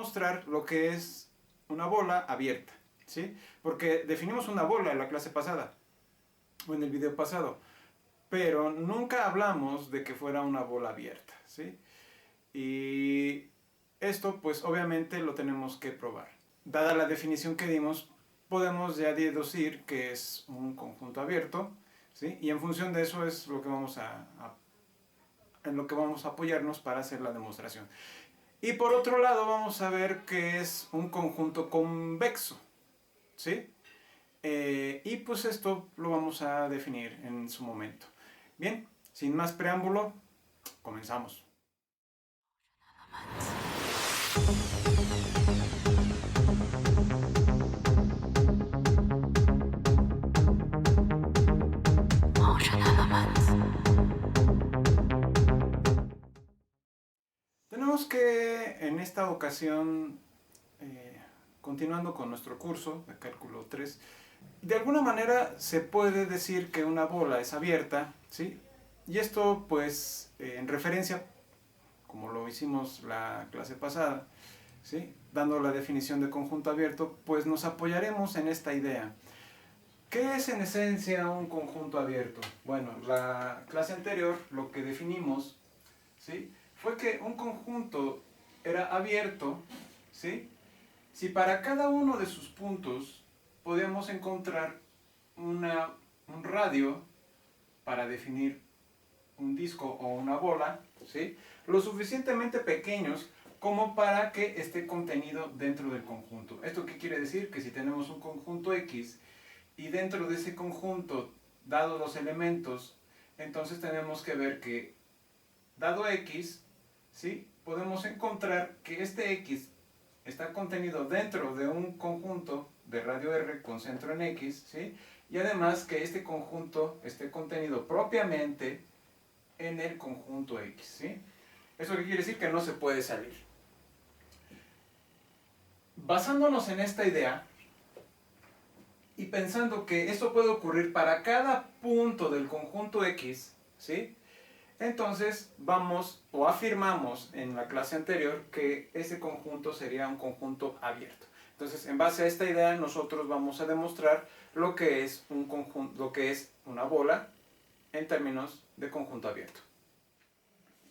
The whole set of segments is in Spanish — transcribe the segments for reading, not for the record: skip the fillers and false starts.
demostrar lo que es una bola abierta, ¿sí? Porque definimos una bola en la clase pasada, o en el video pasado, pero nunca hablamos de que fuera una bola abierta, ¿sí? Y esto pues obviamente lo tenemos que probar. Dada la definición que dimos, podemos ya deducir que es un conjunto abierto, ¿sí? Y en función de eso es lo que en lo que vamos a apoyarnos para hacer la demostración. Y por otro lado vamos a ver que es un conjunto convexo, ¿sí? Y pues esto lo vamos a definir en su momento. Bien, sin más preámbulo, comenzamos. Tenemos que en esta ocasión, continuando con nuestro curso de cálculo 3, de alguna manera se puede decir que una bola es abierta, ¿sí? Y esto pues en referencia, como lo hicimos la clase pasada, ¿sí? Dando la definición de conjunto abierto, pues nos apoyaremos en esta idea. ¿Qué es en esencia un conjunto abierto? Bueno, la clase anterior lo que definimos, ¿sí?, fue que un conjunto era abierto, ¿sí?, si para cada uno de sus puntos podíamos encontrar un radio para definir un disco o una bola, ¿sí?, lo suficientemente pequeños como para que esté contenido dentro del conjunto. ¿Esto qué quiere decir? Que si tenemos un conjunto X y dentro de ese conjunto, dados los elementos, entonces tenemos que ver que, dado X, ¿sí?, podemos encontrar que este X está contenido dentro de un conjunto de radio R con centro en X, ¿sí?, y además que este conjunto esté contenido propiamente en el conjunto X, ¿sí? ¿Eso qué quiere decir? Que no se puede salir. Basándonos en esta idea y pensando que esto puede ocurrir para cada punto del conjunto X, ¿sí?, entonces vamos o afirmamos en la clase anterior que ese conjunto sería un conjunto abierto. Entonces, en base a esta idea, nosotros vamos a demostrar lo que es un conjunto, lo que es una bola en términos de conjunto abierto.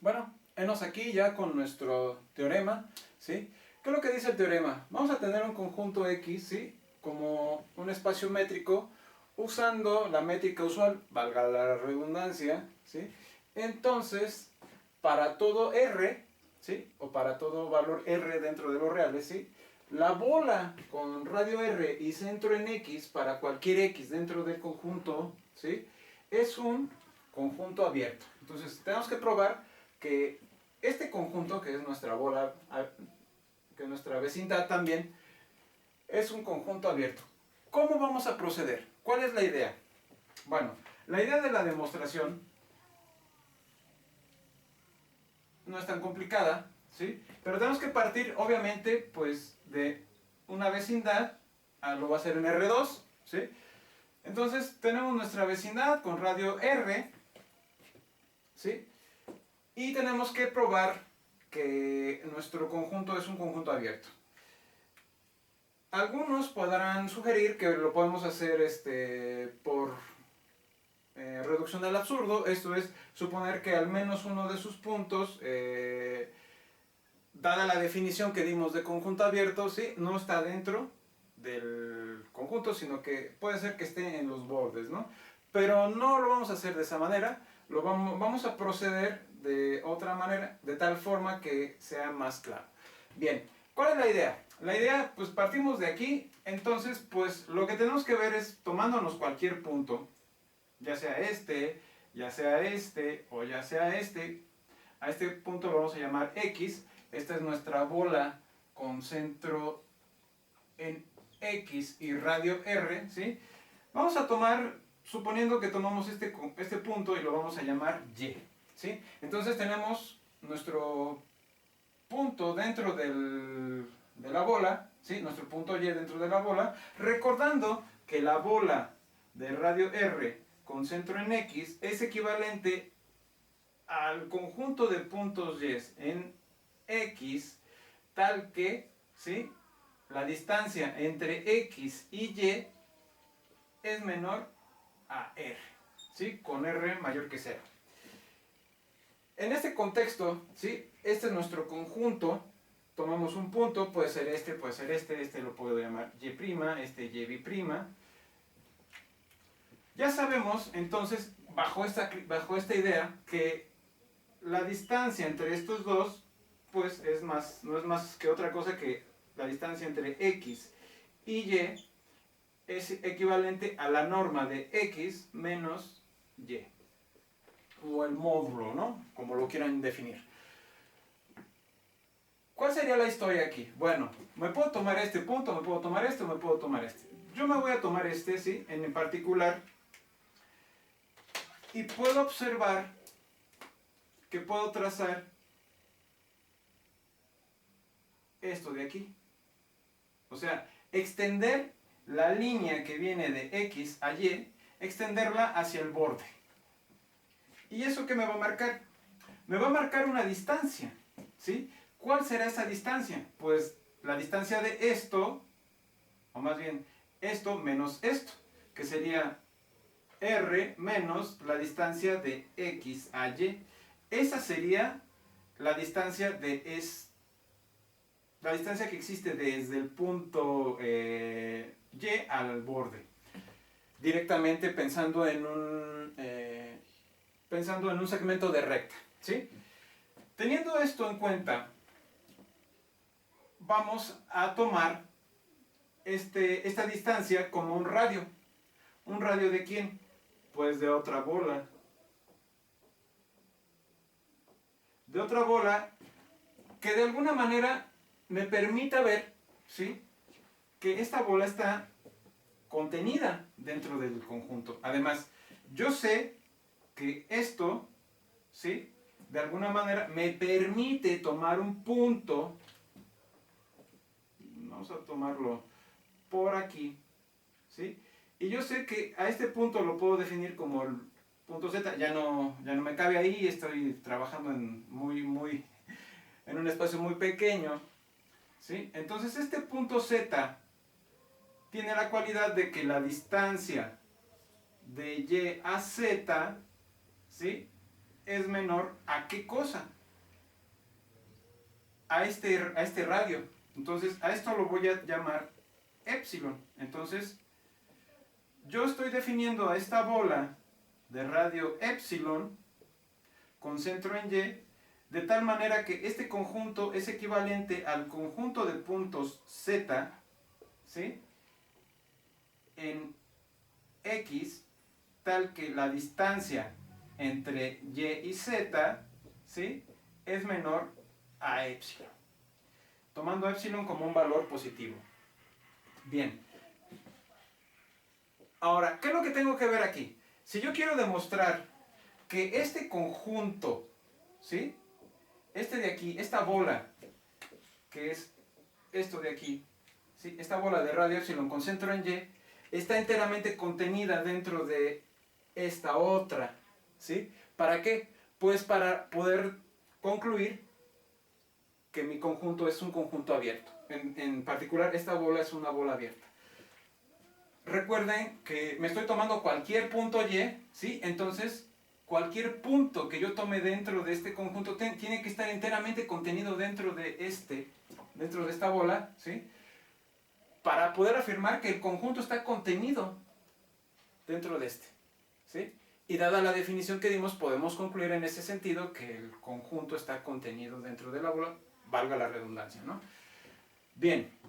Bueno, henos aquí ya con nuestro teorema, ¿sí? ¿Qué es lo que dice el teorema? Vamos a tener un conjunto X, ¿sí?, como un espacio métrico, usando la métrica usual, valga la redundancia, ¿sí? Entonces, para todo R, ¿sí?, o para todo valor R dentro de los reales, ¿sí?, la bola con radio R y centro en X, para cualquier X dentro del conjunto, ¿sí?, es un conjunto abierto. Entonces, tenemos que probar que este conjunto, que es nuestra bola, que es nuestra vecindad también, es un conjunto abierto. ¿Cómo vamos a proceder? ¿Cuál es la idea? Bueno, la idea de la demostración no es tan complicada, ¿sí? Pero tenemos que partir, obviamente, pues, de una vecindad, lo va a ser en R2, ¿sí? Entonces, tenemos nuestra vecindad con radio R, ¿sí? Y tenemos que probar que nuestro conjunto es un conjunto abierto. Algunos podrán sugerir que lo podemos hacer por reducción al absurdo, esto es, suponer que al menos uno de sus puntos, dada la definición que dimos de conjunto abierto, ¿sí?, no está dentro del conjunto, sino que puede ser que esté en los bordes, ¿no? Pero no lo vamos a hacer de esa manera, vamos a proceder de otra manera, de tal forma que sea más claro. Bien, ¿cuál es la idea? La idea, pues partimos de aquí, entonces pues lo que tenemos que ver es, tomándonos cualquier punto, ya sea este, o ya sea este, a este punto lo vamos a llamar X, esta es nuestra bola con centro en X y radio R, ¿sí? Vamos a tomar, suponiendo que tomamos este punto y lo vamos a llamar Y, ¿sí? Entonces tenemos nuestro punto dentro de la bola, ¿sí?, nuestro punto Y dentro de la bola, recordando que la bola de radio R con centro en X es equivalente al conjunto de puntos Y en X, tal que ¿sí? La distancia entre X y Y es menor a R, ¿sí? Con R mayor que 0. En este contexto, ¿sí? Este es nuestro conjunto. Tomamos un punto, puede ser este lo puedo llamar Y', este Y'. Ya sabemos, entonces, bajo esta idea, que la distancia entre estos dos, pues no es más que otra cosa que la distancia entre X y Y es equivalente a la norma de X menos Y. O el módulo, ¿no? Como lo quieran definir. ¿Cuál sería la historia aquí? Bueno, me puedo tomar este punto, me puedo tomar este, me puedo tomar este. Yo me voy a tomar este, ¿sí? En particular. Y puedo observar que puedo trazar esto de aquí. O sea, extender la línea que viene de X a Y, extenderla hacia el borde. ¿Y eso qué me va a marcar? Me va a marcar una distancia, ¿sí? ¿Cuál será esa distancia? Pues la distancia de esto, o más bien esto menos esto, que sería R menos la distancia de X a Y. Esa sería la distancia la distancia que existe desde el punto Y al borde. Directamente pensando en un segmento de recta, ¿sí? Teniendo esto en cuenta, vamos a tomar esta distancia como un radio. ¿Un radio de quién? Pues de otra bola. De otra bola que de alguna manera me permita ver, ¿sí? Que esta bola está contenida dentro del conjunto. Además, yo sé que esto, ¿sí? De alguna manera me permite tomar un punto. Vamos a tomarlo por aquí, ¿sí? Y yo sé que a este punto lo puedo definir como el punto Z. Ya no me cabe ahí, estoy trabajando en un espacio muy pequeño, ¿sí? Entonces este punto Z tiene la cualidad de que la distancia de Y a Z, ¿sí? Es menor a ¿qué cosa? A este radio. Entonces a esto lo voy a llamar epsilon. Entonces yo estoy definiendo a esta bola de radio epsilon con centro en Y, de tal manera que este conjunto es equivalente al conjunto de puntos Z, ¿sí? En X, tal que la distancia entre Y y Z, ¿sí? Es menor a epsilon, tomando epsilon como un valor positivo. Bien. Ahora, ¿qué es lo que tengo que ver aquí? Si yo quiero demostrar que este conjunto, ¿sí? Este de aquí, esta bola, que es esto de aquí, ¿sí? Esta bola de radio epsilon con centro en Y, está enteramente contenida dentro de esta otra, ¿sí? ¿Para qué? Pues para poder concluir que mi conjunto es un conjunto abierto. En particular, esta bola es una bola abierta. Recuerden que me estoy tomando cualquier punto Y, ¿sí? Entonces, cualquier punto que yo tome dentro de este conjunto tiene que estar enteramente contenido dentro de esta bola, ¿sí? Para poder afirmar que el conjunto está contenido dentro de este, ¿sí? Y dada la definición que dimos, podemos concluir en ese sentido que el conjunto está contenido dentro de la bola, valga la redundancia, ¿no? Bien.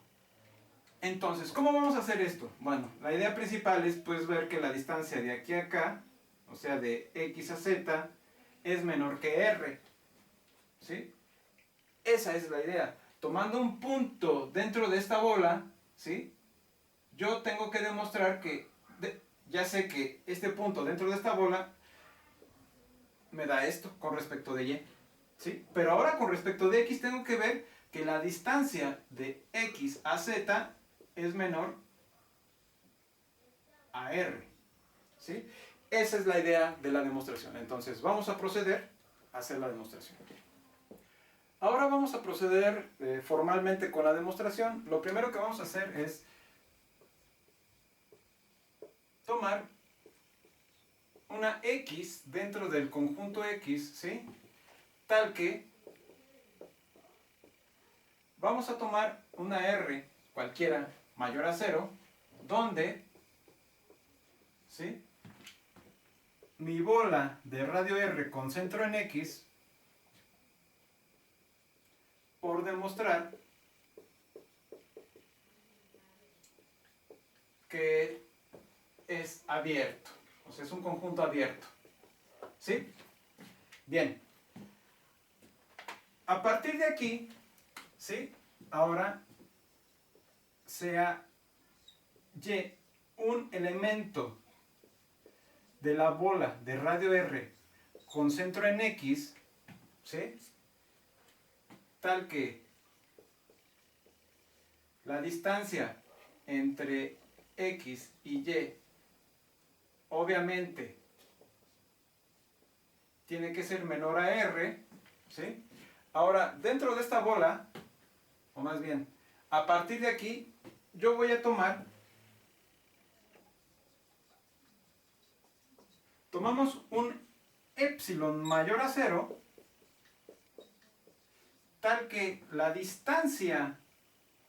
Entonces, ¿cómo vamos a hacer esto? Bueno, la idea principal es pues ver que la distancia de aquí a acá, o sea de X a Z, es menor que R, ¿sí? Esa es la idea. Tomando un punto dentro de esta bola, ¿sí? Yo tengo que demostrar que, ya sé que este punto dentro de esta bola me da esto con respecto de Y, ¿sí? Pero ahora con respecto de X tengo que ver que la distancia de X a Z es menor a R, ¿sí? Esa es la idea de la demostración. Entonces vamos a proceder a hacer la demostración. Ahora vamos a proceder formalmente con la demostración. Lo primero que vamos a hacer es tomar una X dentro del conjunto X, ¿sí? Tal que vamos a tomar una R cualquiera mayor a 0, donde, ¿sí?, mi bola de radio R con centro en X, por demostrar que es abierto, o sea, es un conjunto abierto, ¿sí? Bien, a partir de aquí, ¿sí?, ahora sea Y un elemento de la bola de radio R con centro en X, ¿sí?, tal que la distancia entre X y Y obviamente tiene que ser menor a R, ¿sí? Ahora, dentro de esta bola, o más bien, a partir de aquí, yo voy a tomamos un epsilon mayor a 0, tal que la distancia,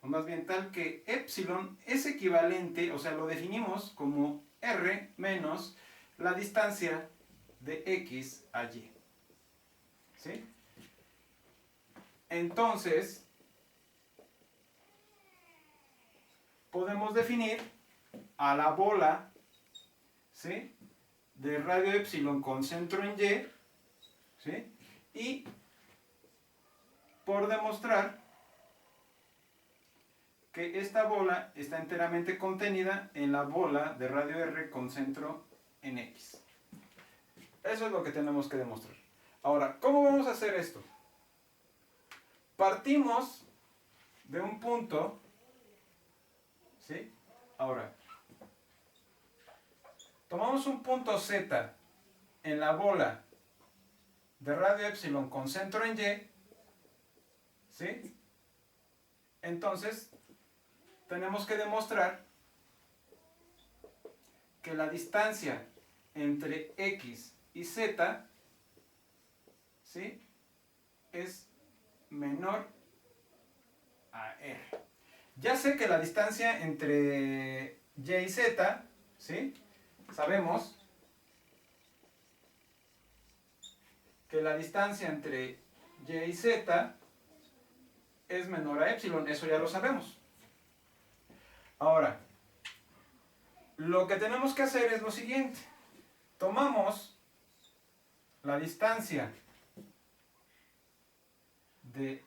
o más bien tal que epsilon es equivalente, o sea, lo definimos como R menos la distancia de X a Y, ¿sí? Entonces, podemos definir a la bola, ¿sí?, de radio epsilon con centro en Y, ¿sí?, y por demostrar que esta bola está enteramente contenida en la bola de radio R con centro en X. Eso es lo que tenemos que demostrar. Ahora, ¿cómo vamos a hacer esto? Partimos de un punto, ¿sí? Ahora, tomamos un punto Z en la bola de radio epsilon con centro en Y, ¿sí? Entonces, tenemos que demostrar que la distancia entre X y Z, ¿sí?, es menor a R. Ya sé que la distancia entre Y y Z, ¿sí?, sabemos que la distancia entre Y y Z es menor a epsilon, eso ya lo sabemos. Ahora, lo que tenemos que hacer es lo siguiente. Tomamos la distancia de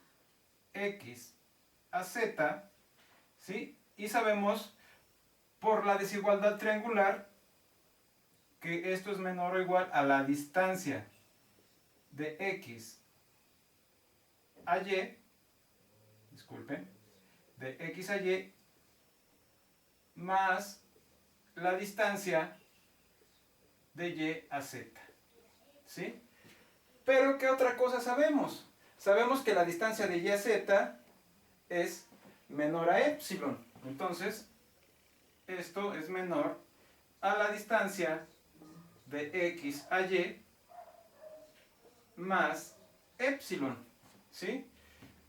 X a Z, ¿sí?, y sabemos por la desigualdad triangular que esto es menor o igual a la distancia de X a Y, disculpen, de X a Y más la distancia de Y a Z, ¿sí? Pero ¿qué otra cosa sabemos? Sabemos que la distancia de Y a Z es menor a epsilon. Entonces, esto es menor a la distancia de X a Y más epsilon, ¿sí?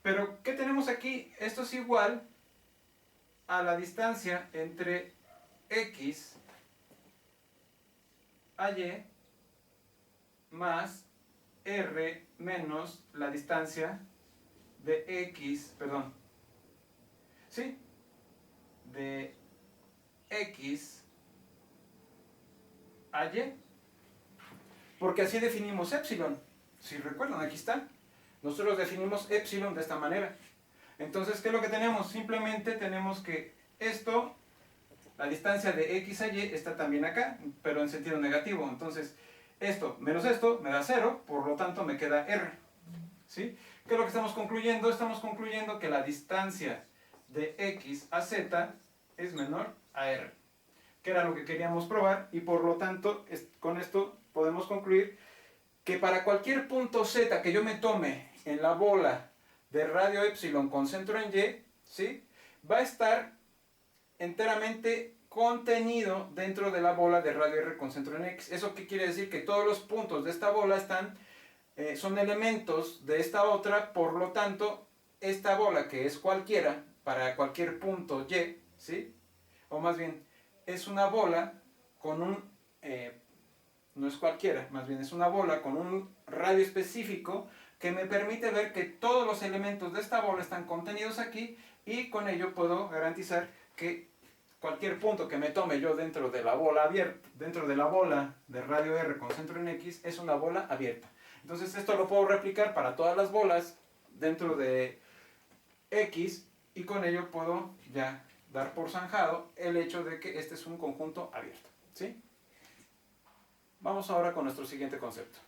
Pero, ¿qué tenemos aquí? Esto es igual a la distancia entre X a Y más R menos la distancia de X, perdón, ¿sí?, de X a Y, porque así definimos epsilon. Si recuerdan, aquí está. Nosotros definimos epsilon de esta manera. Entonces, ¿qué es lo que tenemos? Simplemente tenemos que esto, la distancia de X a Y está también acá, pero en sentido negativo. Entonces, esto menos esto me da 0, por lo tanto me queda R, ¿sí? ¿Qué es lo que estamos concluyendo? Estamos concluyendo que la distancia de X a Z es menor a R, que era lo que queríamos probar, y por lo tanto, con esto podemos concluir que para cualquier punto Z que yo me tome en la bola de radio epsilon con centro en Y, ¿sí? Va a estar enteramente contenido dentro de la bola de radio R con centro en X. ¿Eso qué quiere decir? Que todos los puntos de esta bola son elementos de esta otra, por lo tanto, esta bola que es cualquiera, para cualquier punto Y, ¿sí? O más bien, es una bola con no es cualquiera, más bien es una bola con un radio específico que me permite ver que todos los elementos de esta bola están contenidos aquí, y con ello puedo garantizar que cualquier punto que me tome yo dentro de la bola abierta, dentro de la bola de radio R con centro en X, es una bola abierta. Entonces esto lo puedo replicar para todas las bolas dentro de X, y con ello puedo ya dar por zanjado el hecho de que este es un conjunto abierto, ¿sí? Vamos ahora con nuestro siguiente concepto.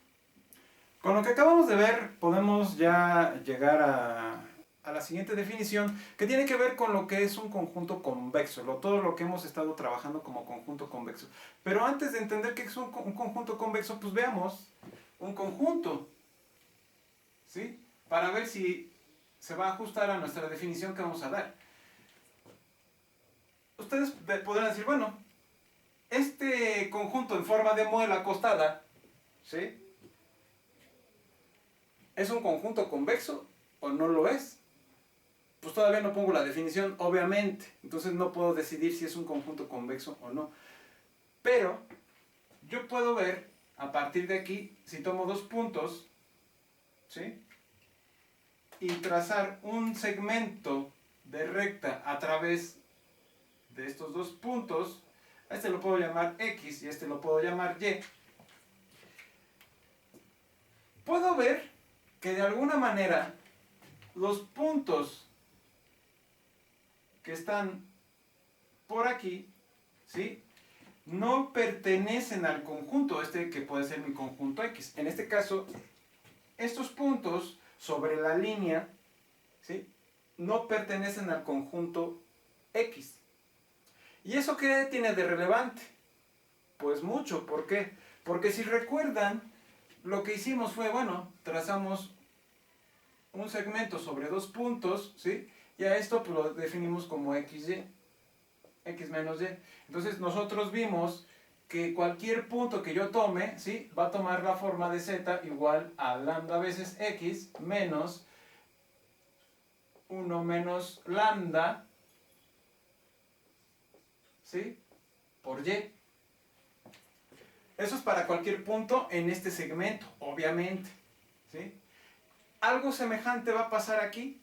Con lo que acabamos de ver, podemos ya llegar a la siguiente definición, que tiene que ver con lo que es un conjunto convexo, todo lo que hemos estado trabajando como conjunto convexo. Pero antes de entender qué es un conjunto convexo, pues veamos un conjunto, ¿sí? Para ver si se va a ajustar a nuestra definición que vamos a dar. Ustedes podrán decir, bueno, este conjunto en forma de muela acostada, ¿sí? ¿Es un conjunto convexo o no lo es? Pues todavía no pongo la definición, obviamente. Entonces no puedo decidir si es un conjunto convexo o no. Pero yo puedo ver, a partir de aquí, si tomo dos puntos, ¿sí? Y trazar un segmento de recta a través de estos dos puntos, a este lo puedo llamar X y a este lo puedo llamar Y. Puedo ver que de alguna manera los puntos que están por aquí, ¿sí? No pertenecen al conjunto que puede ser mi conjunto X. En este caso, estos puntos sobre la línea, ¿sí? No pertenecen al conjunto X. ¿Y eso qué tiene de relevante? Pues mucho. ¿Por qué? Porque si recuerdan, lo que hicimos fue, bueno, trazamos un segmento sobre dos puntos, ¿sí? Y a esto pues, lo definimos como XY, X menos Y. Entonces nosotros vimos que cualquier punto que yo tome, ¿sí? Va a tomar la forma de Z igual a lambda veces X menos 1 menos lambda, ¿sí? Por Y. Eso es para cualquier punto en este segmento, obviamente, ¿sí? Algo semejante va a pasar aquí,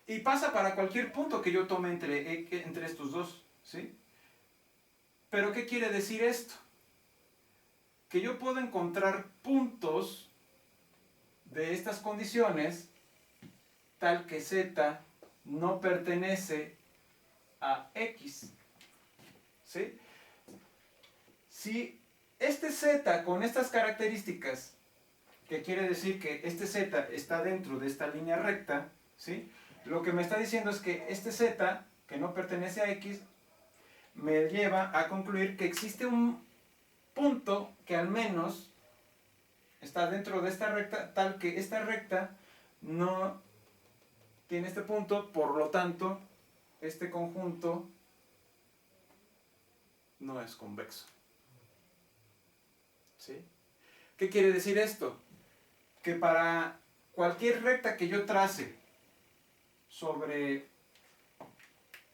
y pasa para cualquier punto que yo tome entre estos dos, ¿sí? Pero ¿qué quiere decir esto? Que yo puedo encontrar puntos de estas condiciones tal que Z no pertenece a X, ¿sí? Si este Z con estas características, que quiere decir que este Z está dentro de esta línea recta, ¿sí? Lo que me está diciendo es que este Z, que no pertenece a X, me lleva a concluir que existe un punto que al menos está dentro de esta recta, tal que esta recta no tiene este punto, por lo tanto, este conjunto no es convexo, ¿sí? ¿Qué quiere decir esto? Que para cualquier recta que yo trace sobre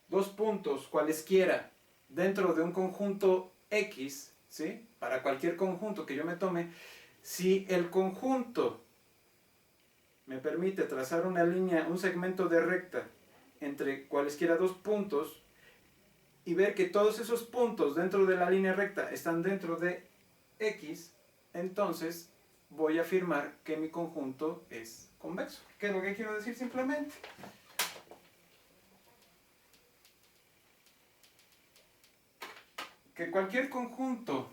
dos puntos cualesquiera dentro de un conjunto X, ¿sí? Para cualquier conjunto que yo me tome, si el conjunto me permite trazar una línea, un segmento de recta entre cualesquiera dos puntos y ver que todos esos puntos dentro de la línea recta están dentro de X, entonces voy a afirmar que mi conjunto es convexo. ¿Qué es lo que quiero decir simplemente? Que cualquier conjunto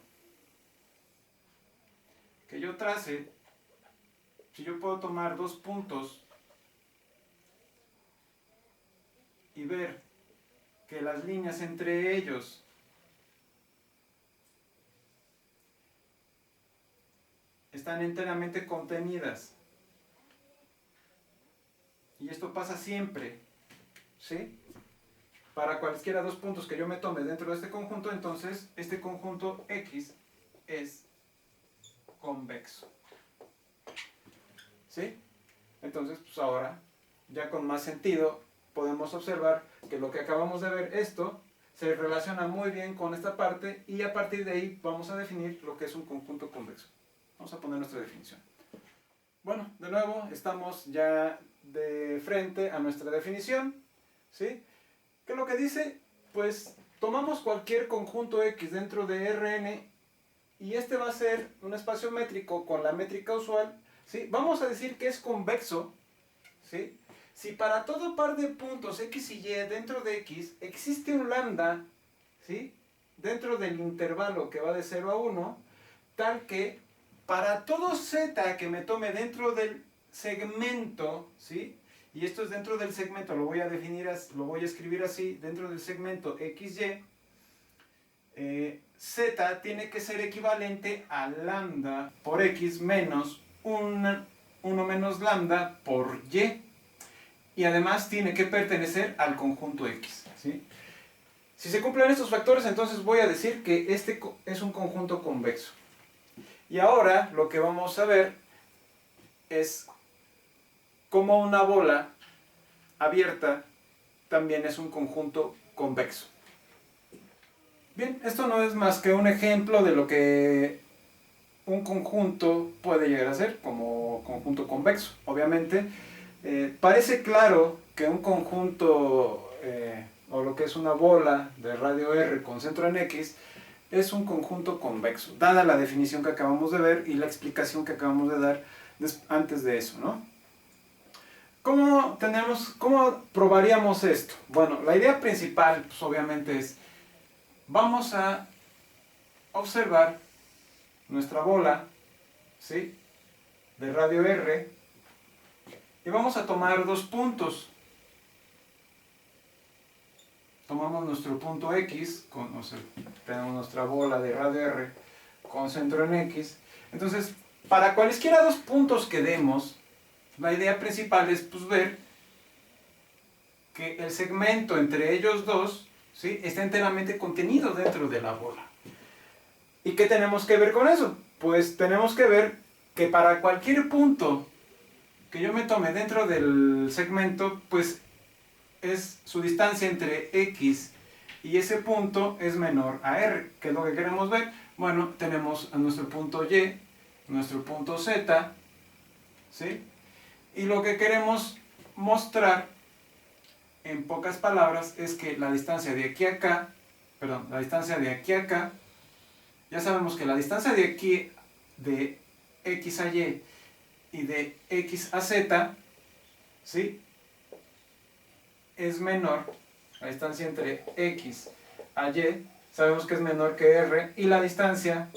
que yo trace, si yo puedo tomar dos puntos y ver que las líneas entre ellos están enteramente contenidas y esto pasa siempre, ¿sí? Para cualquiera dos puntos que yo me tome dentro de este conjunto, entonces este conjunto X es convexo, ¿sí? Entonces, pues ahora, ya con más sentido, podemos observar que lo que acabamos de ver, esto, se relaciona muy bien con esta parte y a partir de ahí vamos a definir lo que es un conjunto convexo. Vamos a poner nuestra definición. Bueno, de nuevo, estamos ya de frente a nuestra definición, ¿sí? ¿Qué es lo que dice? Pues tomamos cualquier conjunto X dentro de Rn y este va a ser un espacio métrico con la métrica usual, ¿sí? Vamos a decir que es convexo, ¿sí? Si para todo par de puntos X y Y dentro de X existe un lambda, ¿sí? Dentro del intervalo que va de 0 a 1, tal que para todo Z que me tome dentro del segmento, ¿sí? Y esto es dentro del segmento, lo voy a definir, lo voy a escribir así, dentro del segmento XY, Z tiene que ser equivalente a lambda por X menos 1 menos lambda por Y. Y además tiene que pertenecer al conjunto X, ¿sí? Si se cumplen estos factores, entonces voy a decir que este es un conjunto convexo. Y ahora lo que vamos a ver es cómo una bola abierta también es un conjunto convexo. Bien, esto no es más que un ejemplo de lo que un conjunto puede llegar a ser como conjunto convexo. Obviamente, parece claro que un conjunto o lo que es una bola de radio R con centro en X es un conjunto convexo, dada la definición que acabamos de ver y la explicación que acabamos de dar antes de eso, ¿no? ¿Cómo probaríamos esto? Bueno, la idea principal, pues obviamente es, vamos a observar nuestra bola, ¿sí? De radio R, y vamos a tomar dos puntos. Tomamos nuestro punto X, tenemos nuestra bola de radio R con centro en X. Entonces, para cualesquiera dos puntos que demos, la idea principal es pues, ver que el segmento entre ellos dos, ¿sí? Está enteramente contenido dentro de la bola. ¿Y qué tenemos que ver con eso? Pues tenemos que ver que para cualquier punto que yo me tome dentro del segmento, pues es su distancia entre X y ese punto es menor a R. ¿Qué es lo que queremos ver? Bueno, tenemos a nuestro punto Y, nuestro punto Z, ¿sí? Y lo que queremos mostrar, en pocas palabras, es que la distancia de aquí a acá, la distancia de aquí a acá, ya sabemos que la distancia de aquí, de X a Y y de X a Z, ¿sí? Es menor, la distancia entre X a Y, sabemos que es menor que R, y la distancia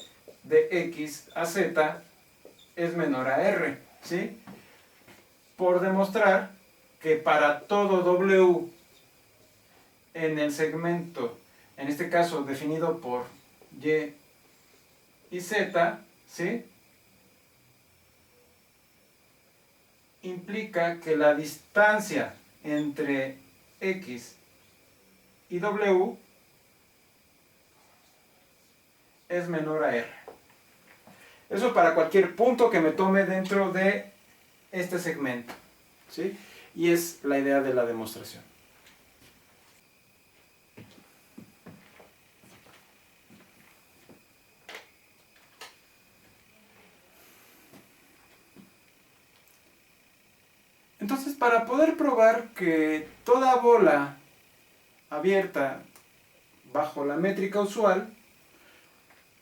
de X a Z es menor a R, ¿sí? Por demostrar que para todo W en el segmento, en este caso definido por Y y Z, ¿sí? Implica que la distancia entre X y W es menor a R. Eso para cualquier punto que me tome dentro de este segmento, ¿sí? Y es la idea de la demostración. Entonces, para poder probar que toda bola abierta bajo la métrica usual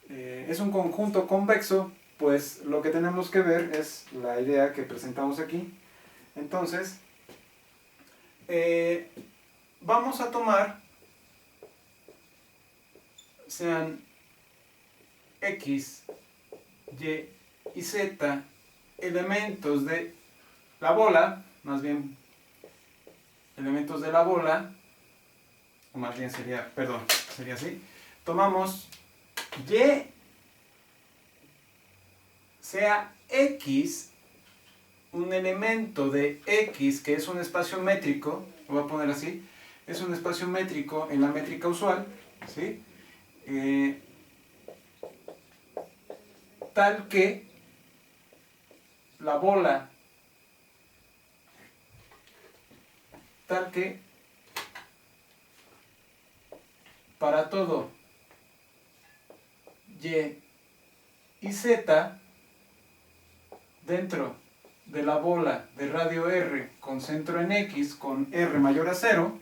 es un conjunto convexo, pues lo que tenemos que ver es la idea que presentamos aquí. Entonces, vamos a tomar, sean X, Y y Z, elementos de la bola, más bien elementos de la bola, o más bien sería así. Tomamos Y, sea X un elemento de X que es un espacio métrico, lo voy a poner así, es un espacio métrico en la métrica usual, ¿sí? Tal que la bola, tal que para todo Y y Z, dentro de la bola de radio R con centro en X, con R mayor a 0,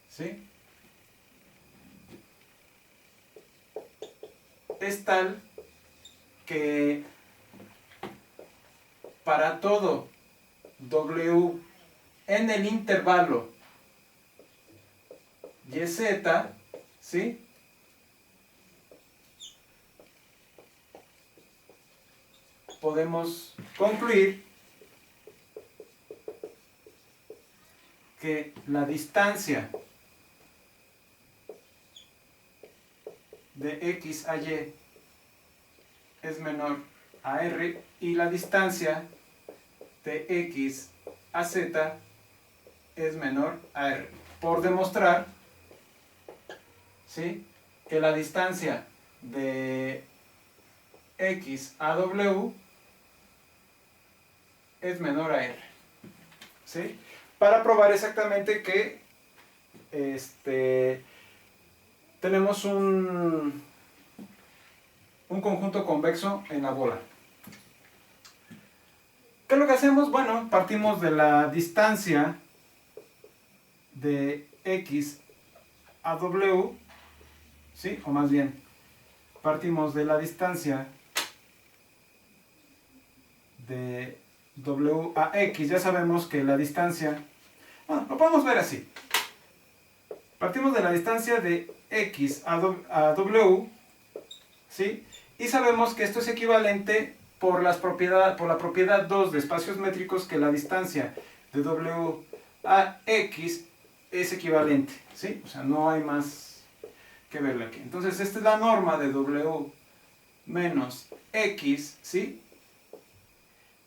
¿sí? Es tal que para todo W en el intervalo YZ, ¿sí? Podemos concluir que la distancia de X a Y es menor a R y la distancia de X a Z es menor a R. Por demostrar, ¿sí?, que la distancia de X a W es menor a R. ¿Sí? Para probar exactamente que tenemos un conjunto convexo en la bola. ¿Qué es lo que hacemos? Bueno, partimos de la distancia de X a W, ¿sí? O más bien, partimos de la distancia de W a X. Ya sabemos que la distancia, bueno, lo podemos ver así. Partimos de la distancia de X a W, ¿sí? Y sabemos que esto es equivalente por la propiedad 2 de espacios métricos, que la distancia de W a X es equivalente, ¿sí? O sea, no hay más que verle aquí. Entonces, esta es la norma de W menos X, ¿sí?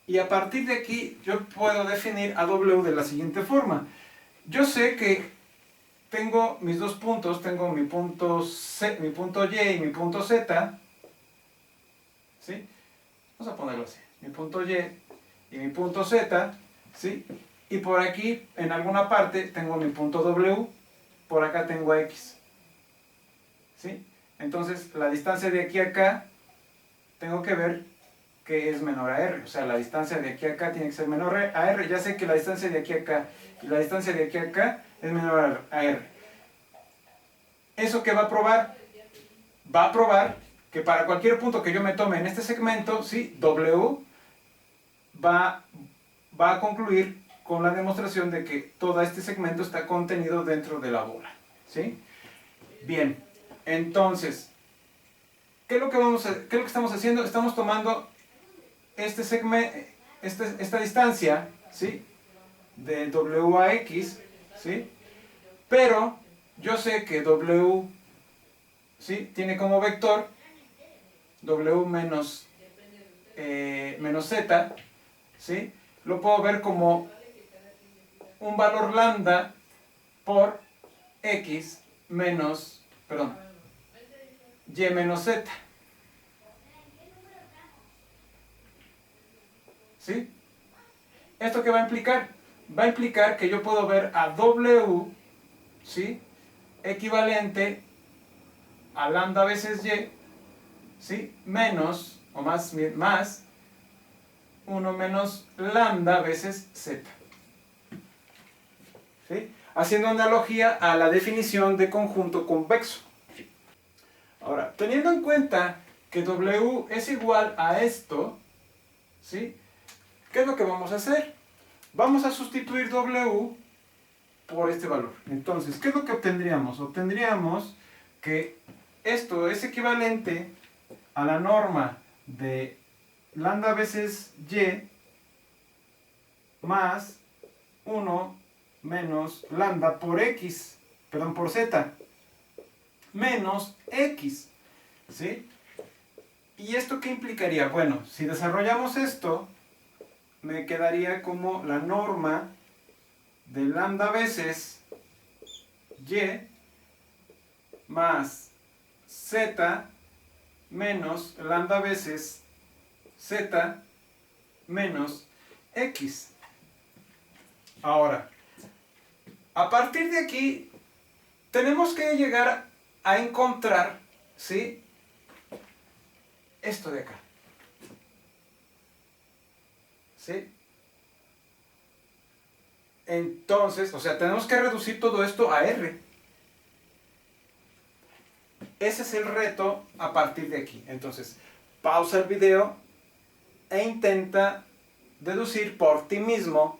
Y a partir de aquí yo puedo definir a W de la siguiente forma. Yo sé que tengo mis dos puntos, tengo mi punto Y y mi punto Z, ¿sí? Vamos a ponerlo así, mi punto Y y mi punto Z, ¿sí? Y por aquí, en alguna parte, tengo mi punto W, por acá tengo X, ¿sí? Entonces, la distancia de aquí a acá, tengo que ver que es menor a R, o sea, la distancia de aquí a acá tiene que ser menor a R. Ya sé que la distancia de aquí a acá y la distancia de aquí a acá es menor a R. ¿Eso qué va a probar? Va a probar que para cualquier punto que yo me tome en este segmento, ¿sí?, W va a concluir con la demostración de que todo este segmento está contenido dentro de la bola, ¿sí? Bien, entonces, ¿qué es lo que estamos haciendo? Estamos tomando este segmento, esta distancia, ¿sí?, de W a X, ¿sí? Pero yo sé que W, ¿sí?, tiene como vector W menos Z, ¿sí? Lo puedo ver como un valor lambda por X menos, perdón, Y menos Z, ¿sí? ¿Esto qué va a implicar? Va a implicar que yo puedo ver a W, ¿sí?, equivalente a lambda veces Y, ¿sí?, menos, o más 1 menos lambda veces Z, ¿sí? Haciendo analogía a la definición de conjunto convexo. Ahora, teniendo en cuenta que W es igual a esto, ¿sí?, ¿qué es lo que vamos a hacer? Vamos a sustituir W por este valor. Entonces, ¿qué es lo que obtendríamos? Obtendríamos que esto es equivalente a la norma de lambda veces Y más 1 menos lambda por X, perdón, por Z, menos X, ¿sí? ¿Y esto qué implicaría? Bueno, si desarrollamos esto, me quedaría como la norma de lambda veces y más z menos lambda veces z menos x. Ahora, a partir de aquí, tenemos que llegar a encontrar, ¿sí?, esto de acá. ¿Sí? Entonces, o sea, tenemos que reducir todo esto a R. Ese es el reto a partir de aquí. Entonces, pausa el video e intenta deducir por ti mismo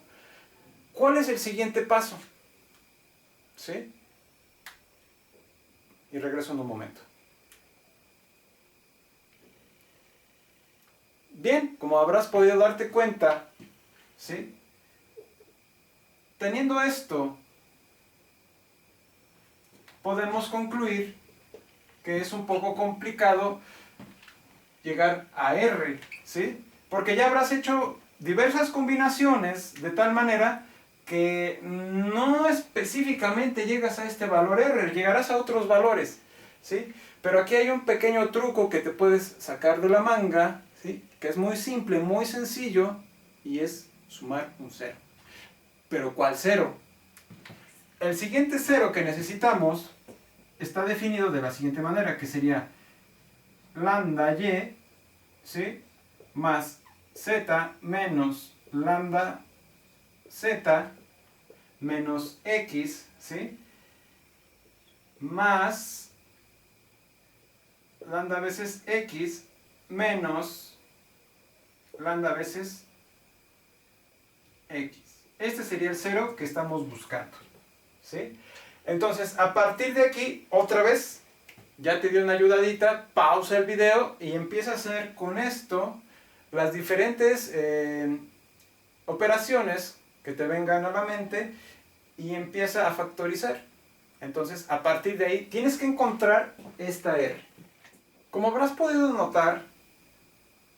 cuál es el siguiente paso. ¿Sí? Y regreso en un momento. Bien, como habrás podido darte cuenta, ¿sí?, teniendo esto, podemos concluir que es un poco complicado llegar a R, ¿sí? Porque ya habrás hecho diversas combinaciones de tal manera que no específicamente llegas a este valor R, llegarás a otros valores, ¿sí? Pero aquí hay un pequeño truco que te puedes sacar de la manga, ¿sí?, que es muy simple, muy sencillo, y es sumar un cero. ¿Pero cuál cero? El siguiente cero que necesitamos está definido de la siguiente manera, que sería lambda y, ¿sí?, más z menos lambda z menos x, ¿sí?, más lambda veces x menos lambda veces x. Este sería el cero que estamos buscando, ¿sí? Entonces, a partir de aquí, otra vez, ya te di una ayudadita, pausa el video y empieza a hacer con esto las diferentes operaciones que te vengan a la mente y empieza a factorizar. Entonces, a partir de ahí, tienes que encontrar esta R. Como habrás podido notar,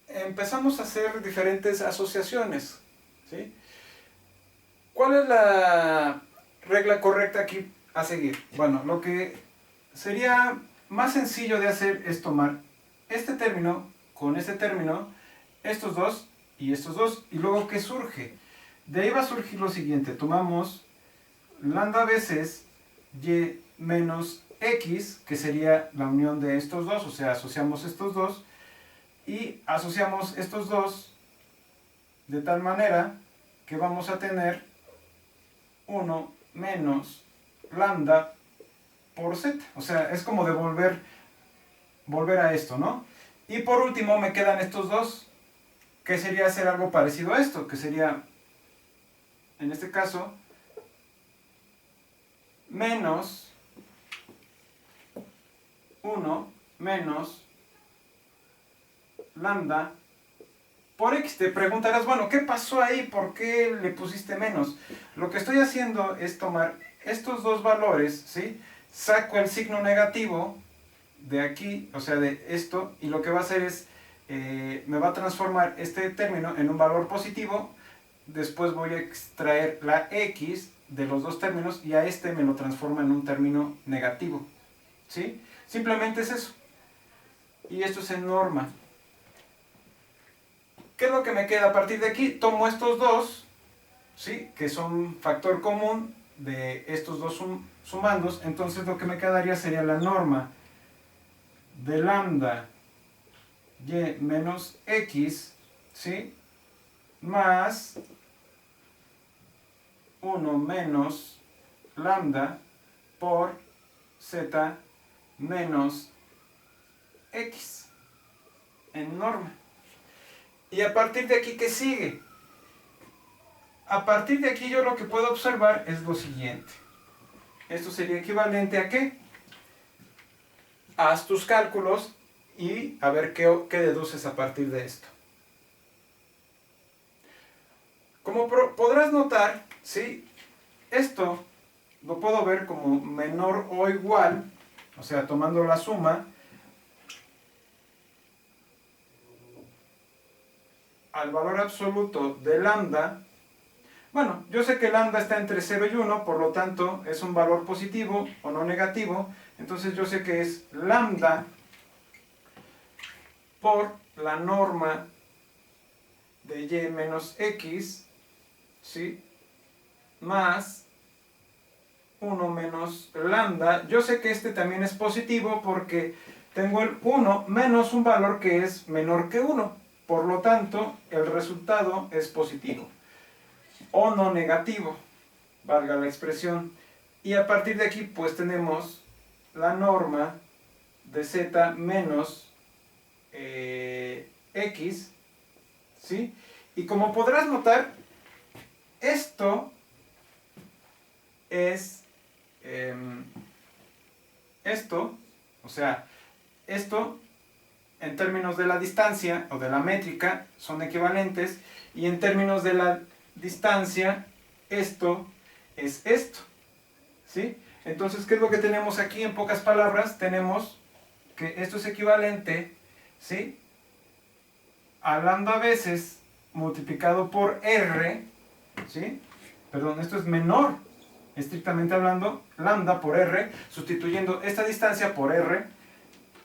empezamos a hacer diferentes asociaciones, ¿sí? ¿Cuál es la regla correcta aquí a seguir? Bueno, lo que sería más sencillo de hacer es tomar este término con este término, estos dos, y luego ¿qué surge? De ahí va a surgir lo siguiente: tomamos lambda veces y menos x, que sería la unión de estos dos, o sea, asociamos estos dos, y asociamos estos dos de tal manera que vamos a tener 1 menos lambda por z. O sea, es como de volver a esto, ¿no? Y por último me quedan estos dos, que sería hacer algo parecido a esto, que sería, en este caso, menos 1 menos lambda por x. Te preguntarás, bueno, ¿qué pasó ahí? ¿Por qué le pusiste menos? Lo que estoy haciendo es tomar estos dos valores, ¿sí? Saco el signo negativo de aquí, o sea, de esto, y lo que va a hacer es, me va a transformar este término en un valor positivo. Después voy a extraer la x de los dos términos y a este me lo transforma en un término negativo, ¿sí? Simplemente es eso. Y esto es en norma. ¿Qué es lo que me queda a partir de aquí? Tomo estos dos, ¿sí?, que son factor común de estos dos sumandos. Entonces lo que me quedaría sería la norma de lambda y menos x, ¿sí?, más 1 menos lambda por z menos x en norma. Y a partir de aquí, ¿qué sigue? A partir de aquí yo lo que puedo observar es lo siguiente. Esto sería equivalente a ¿qué? Haz tus cálculos y a ver qué deduces a partir de esto. Como podrás notar, ¿sí?, esto lo puedo ver como menor o igual, o sea, tomando la suma al valor absoluto de lambda, bueno, yo sé que lambda está entre 0 y 1, por lo tanto es un valor positivo o no negativo, entonces yo sé que es lambda por la norma de y menos x, ¿sí? Más 1 menos lambda. Yo sé que este también es positivo porque tengo el 1 menos un valor que es menor que 1. Por lo tanto, el resultado es positivo o no negativo, valga la expresión. Y a partir de aquí pues tenemos la norma de z menos x, ¿sí? Y como podrás notar, esto es esto, o sea, esto en términos de la distancia o de la métrica son equivalentes, y en términos de la distancia esto es esto, ¿sí? Entonces, ¿qué es lo que tenemos aquí? En pocas palabras, tenemos que esto es equivalente, ¿sí?, a lambda veces multiplicado por r, ¿sí? Perdón, esto es menor, estrictamente hablando, lambda por r, sustituyendo esta distancia por r,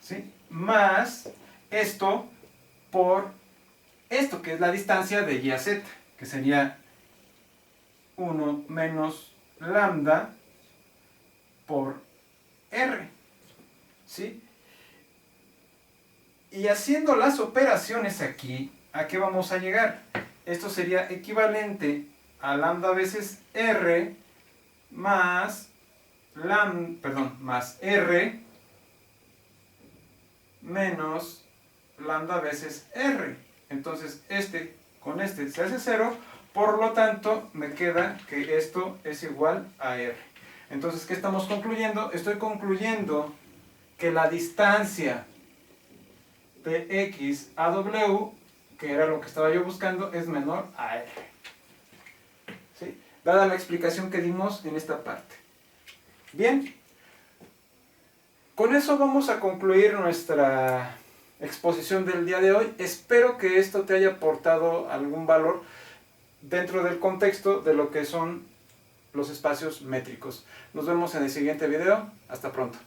¿sí?, más esto por esto, que es la distancia de y a z, que sería 1 menos lambda por r, ¿sí? Y haciendo las operaciones aquí, ¿a qué vamos a llegar? Esto sería equivalente a lambda veces r más más r menos lambda veces r. Entonces este con este se hace 0, por lo tanto me queda que esto es igual a r. Entonces, ¿qué estamos concluyendo? Estoy concluyendo que la distancia de x a w, que era lo que estaba yo buscando, es menor a r, ¿sí?, dada la explicación que dimos en esta parte. Bien, con eso vamos a concluir nuestra exposición del día de hoy. Espero que esto te haya aportado algún valor dentro del contexto de lo que son los espacios métricos. Nos vemos en el siguiente video. Hasta pronto.